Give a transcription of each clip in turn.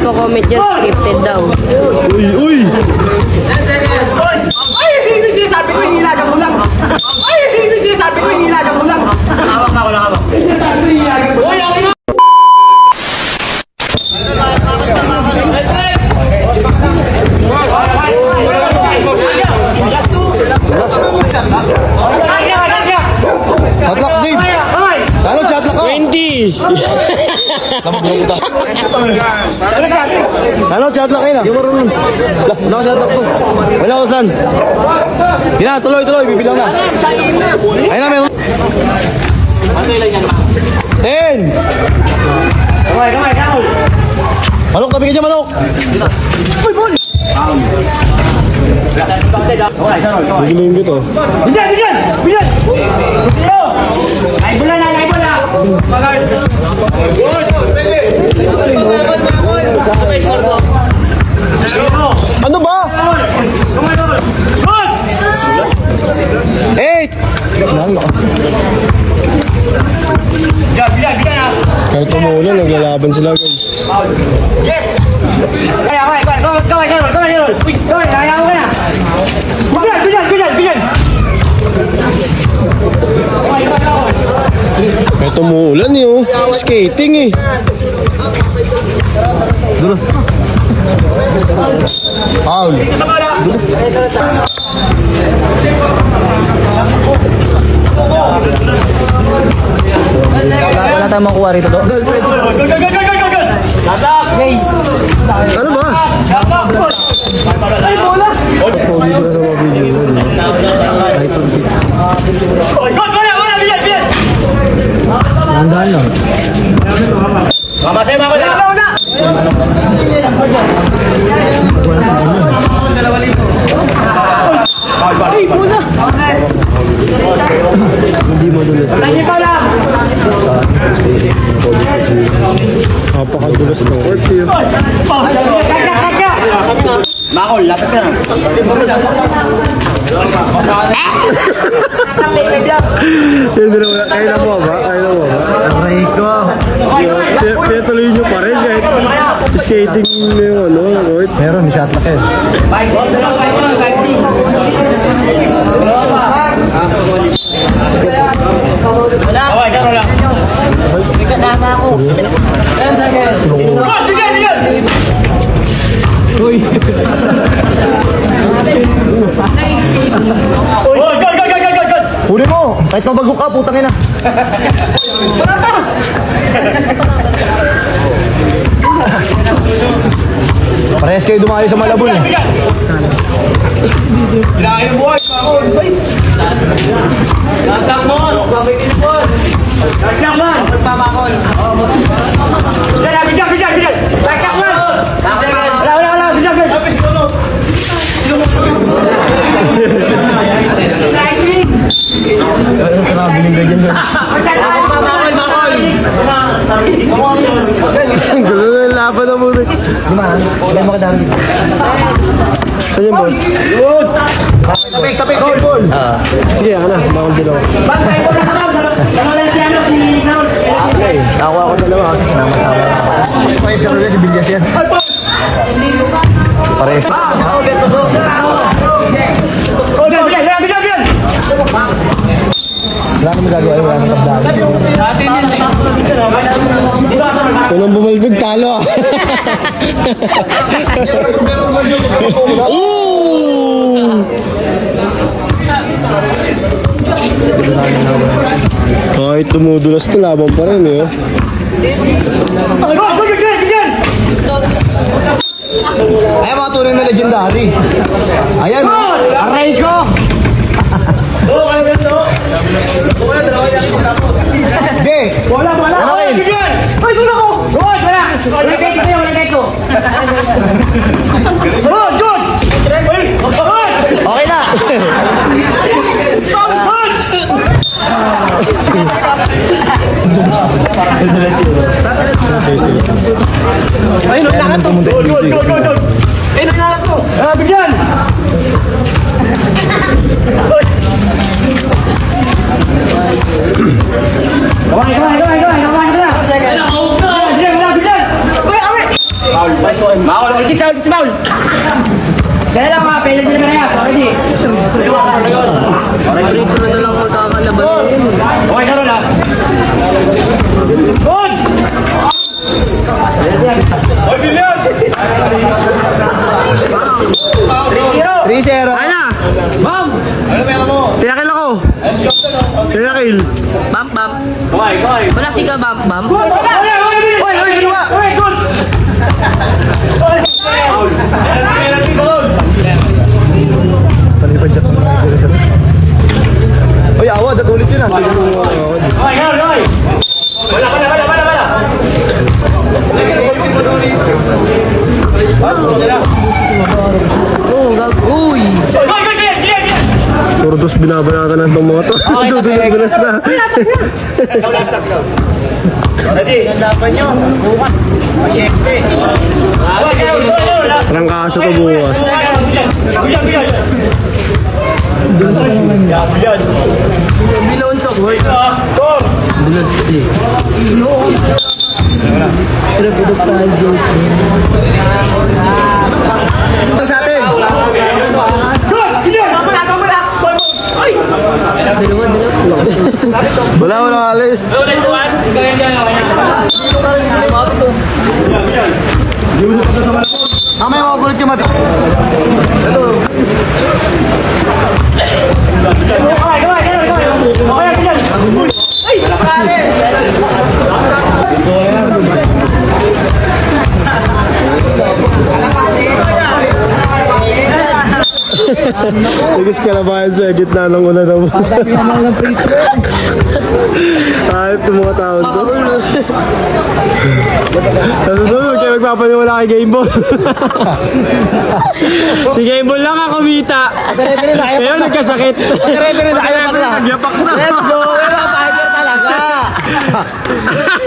nagko-comment dyan, scripted daw. Uy, uy! Ay, hindi sinasabi ko, inilaga mo lang. Ay, hindi sinasabi ko, inilaga mo lang. Hawak na, wala hawak. Hindi sinasabi ko, inilaga mo lang. Uy, okay na. Hatlak, Dave! Ano, hatlak ka? 20! Ano, hatlak kayo na? Di marunong. Wala ko hatlak ko. Wala ko saan? Yan na, tuloy, bibilang na. Ayun na, meron. 10! Kamay. Manok, tabi ka dyan, manok! Uy, bol! Bigilin ko to. Bijan! Ay, bola na! Ano ba? 8! Bijan! Kahit umuulan, naglalaban sila, guys. Yes! Kaya, go! Uy, ayaw ka na! Bijan! Kahit umuulan eh, oh. Skating eh. Dulas. Foul. Wala tayong makuha rito do. Go! Ano ba? Ay, bola! Pogi sila sa mga video. Kahit tulpit. Wala, Bijan! Handaan lang. Mamasay mo ako na! Ay, bola! Hindi mo dulas. Lagi pa lang! Napakadulas ng court eh. Kaya! Makol, lapit ka na. Hindi na wala. Kaya na mo ba? Aray ko. Kaya tuloy nyo pa rin kahit skating yung ano, court. Meron, may shot na kayo. Okay, gano'n lang. May kasama ako. Bijan! Uy! Go! Huli mo! Kahit mabago ka, putang ina. Wala pa! Parehas kayo dumayo sa Malabon eh. Kinain mo buhay! Gatang mo! Babitin mo! Gatang mo! Pagpamakol! Bijan! Gatang mo! Wala! Bijan! Traveling ka dyan. Makol! Ang gulo na yung laban na muna. Wala makadami dito. Saan yung boss? Tabi! Goal! Sige, ako na. Bawal din ako. Bantay ko na ka! Dalawa lang si ano, si Saul. Nakuha ko dalawa kasi sama-sama. Pa yung sarili si Bilyas yan. Parehas. Bijan! Wala kami gagawa. Wala kami tandaan. Kung nang bumalbig, talo ah. Ooh! Kahit tumudulas na laban pa rin eh. Bijan! Ayan mga tunay na legendary. Ayan, aray ko! Sige! Wala! Bijan! Ay, doon ako! Wala! Wala kayo! Good! Okay na! Ayun, naglakat to! Good! Ayun, naglakat to! Bijan! Come on. Kaya lang mga pwede din naman yan. Sorry, di. Dito na lang magkakalaban yun. Okay, karoon lang. Good! Oy, Billion! 3-0. Ano? Bam! Tiyakil ako. Tiyakil. Bam, bam. Okay. Wala siga bam, bam. Good! Oy, ginawa! Oy, good! Palipad siya kung Uy, awad. At ulit yun ah. Okay, karoon, oy! Wala. Oh, gag. Uy! Puro dos binabanatan ng itong mga to. Dudulas na. Trangkaso to bukas. Bilon sa boy. Ito sa atin. Wala alis. Mamaya magulit yung mati. Tigas kalabahan sa gitna ng ulan ng Ayop itong mga taon to. Sa susunod, kayo magpapaniwala kay Gameball. Si Gameball lang ang kumita. Ngayon nagkasakit. Nagyapak na. Let's go! Fighter talaga!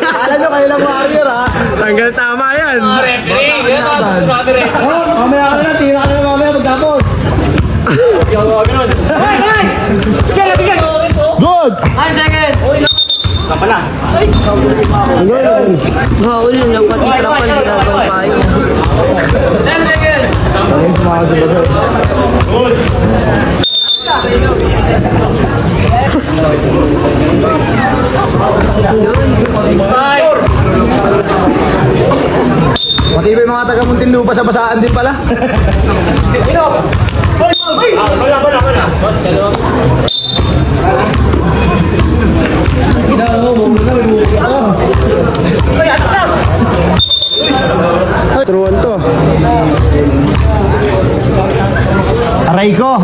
Alam nyo kayo lang warrior ha? Tanggal tama yan. Mamaya ka na, tira ka na mamaya magtapos. Good! Haul yun lang pati trapal ginagawa pa yun. Matibay mga taga Muntinlupa sa basaan din pala. Turuan to. Aray ko.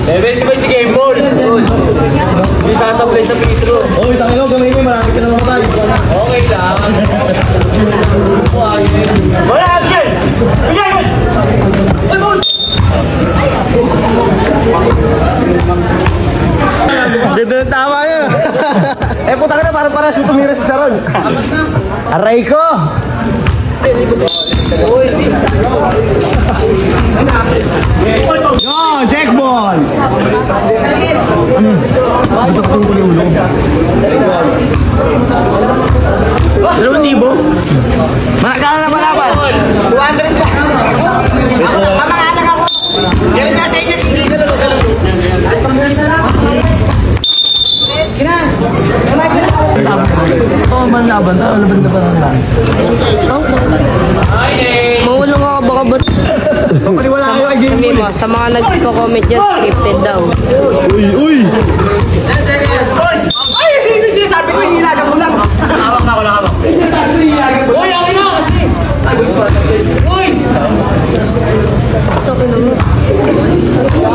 Sabay si Game Ball. Hindi sasablay sa Petro. Uy, tangino, gamay mo, marami ka na mamatay. Okay lang. Wala, bigyan! Bigyan! Ay, ball! Ganda ng tama yun. Puta ka na, parang para siya tumira si Saron. Aray ko. Yo, check ball. Dalawang libo. Managkala na malaban. 200 pa. Kamakanak ako. Ganun nga sa inyo, hindi ka Oo, man laban. Laban ka pa ng lang. Mahulong ako baka ba't Paniwala kayo kay Game sabi mo, sa mga nagko-comment dyan, scripted daw. Uy! Ay, hindi sinasabi ko, hinilagan mo lang. Hawak na ako lang hawak. Uy, okay na kasi. Uy!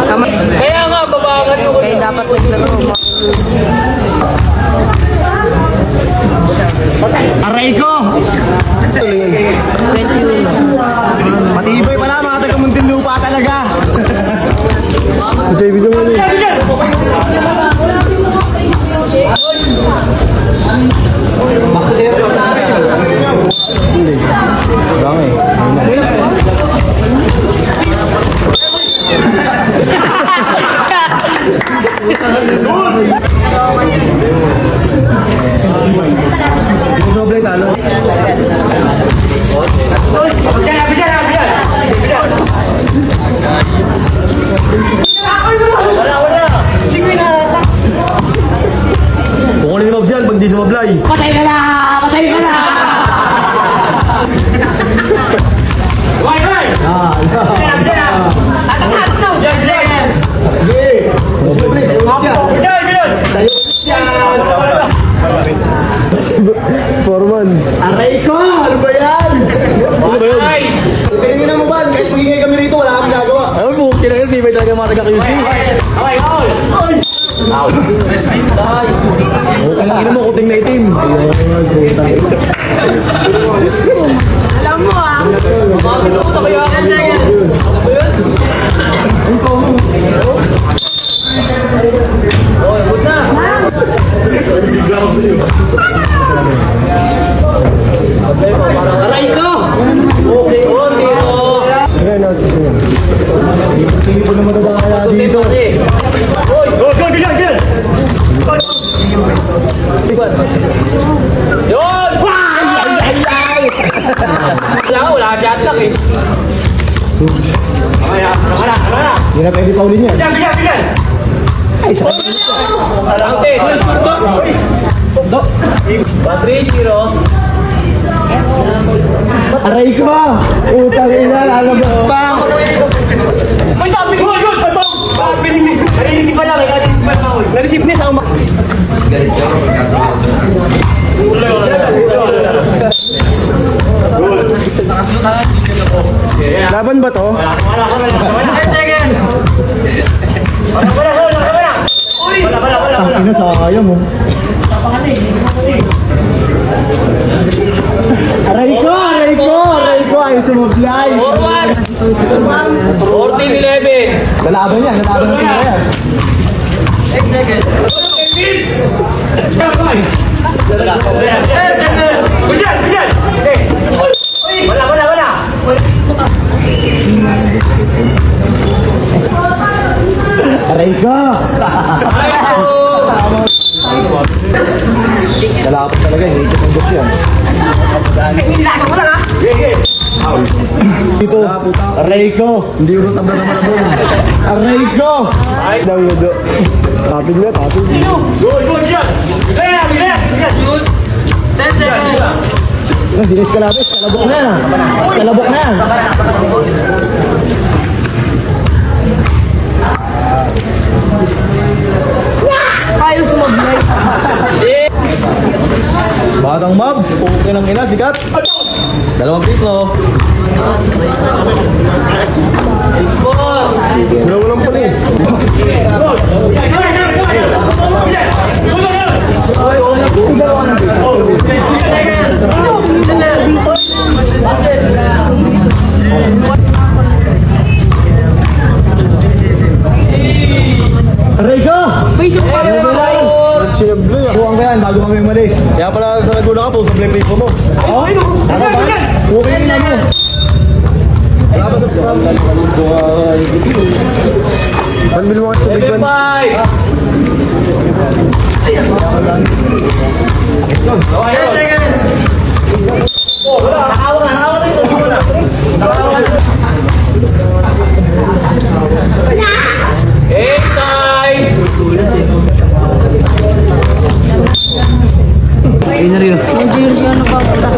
Sama. Kaya nga, babangan mo. Kaya dapat naglaro. Aray ko! 21. Matibay pala mga taga Muntinlupa talaga. JB naman eh. Sobrang talo. Bigyan! Sporman. Aray ko! Ano ba yan? Ano ba yun? Tingin na mo ba? Kahit magingay kami rito, wala kami gagawa. Ano po? Kinain, di ba talaga mga taga-QC? Tingin mo, kuting na itim. Alam mo ah. Aray ko! Okay. Ayan, natin siya. Hindi ko na madadaya dito. Wala shot lang eh. Hindi na pwede paulin yan. Ay, sa Angkin. 3-0. aray ko! Utang ina, lalabas pa! May sabi ko! Narisip pa lang eh. Narisip ni sa umak. Laban ba to? 10 seconds. Ang ina, sayang mo. Aray ko! Aray ko! Aray ko! Ay, sumublay! 14-11. Lalaban yan, lalaban ng tina yan. 10 seconds. Wala. Aray ko! Lalaban talaga, hindi ko sanggol yan. Dito, aray ko! Hindi ko tabla naman ako. Aray ko! Ay, daw yun do. Tapig na, tapig. Hindi na eskalabis, eskalabok na. Eskalabok na. Ayaw sumablay. Batang Mabs, pupukin ng ina, sikat. Dalawang pitlo. Walang pala eh. Aray ko! May shoot pa rin ako. Sinablay ah. Buwang ko yan, bago kami umalis. Kaya pala sa nagulang ka po, sa play mo. Oo? Tama ba? Okay na mo. Wala ba sa Panbil mo kasi bigyan. 10 seconds. Medyo siya napapunta.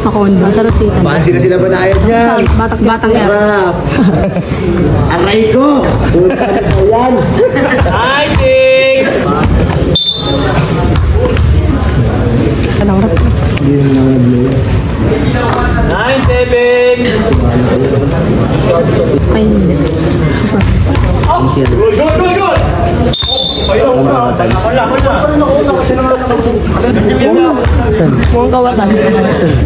Ako, masarap dito. Pansin na sila banayad niya. Batang yan. Rap. Aray ko! Puta na po yan. Anong rap? 9-7. Ay, hindi. Super. Mukhang kawatan.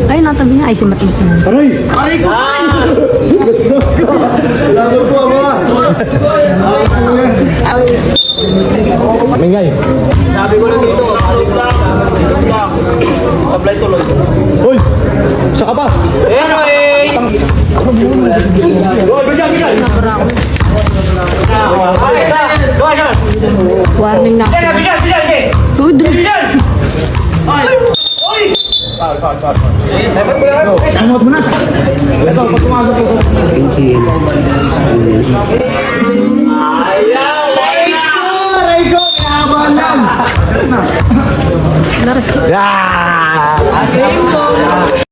Ay, natabi niya. Ay, si Matito. Aray! Salamat po, ama! Mingay! Sabi ko lang dito, balik lang. Apply tuloy. Hoy! Saka pa! Anyway! Warning na. Tudros. Tangot mo na! Ito, pag pumasok ko. Aray ko! Kayaman lang! Lari. Ah! Game po.